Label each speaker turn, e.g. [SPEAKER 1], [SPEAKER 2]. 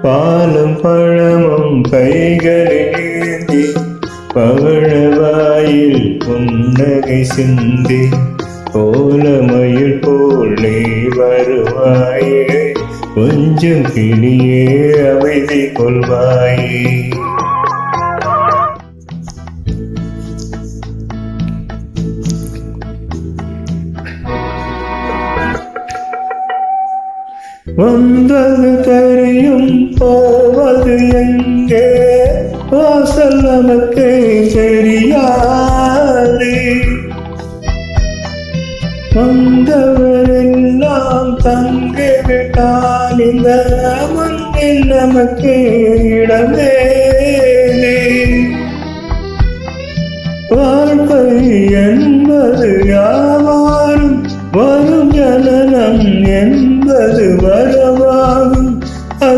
[SPEAKER 1] பாலும் பழமும் கைகளில் ஏந்தி பவழவாயில் புன்னகை சிந்தி கோலமயில் போல் நீ வருவாயே கொஞ்சம் கிளியே அமைதி கொள்வாயே. வந்தது தெரியும் போவது எங்கே வாசல் நமக்கு தெரியாது. வந்தவரெல்லாம் தங்கிவிட்டால் இந்த மண்ணில் நமக்கு இடமே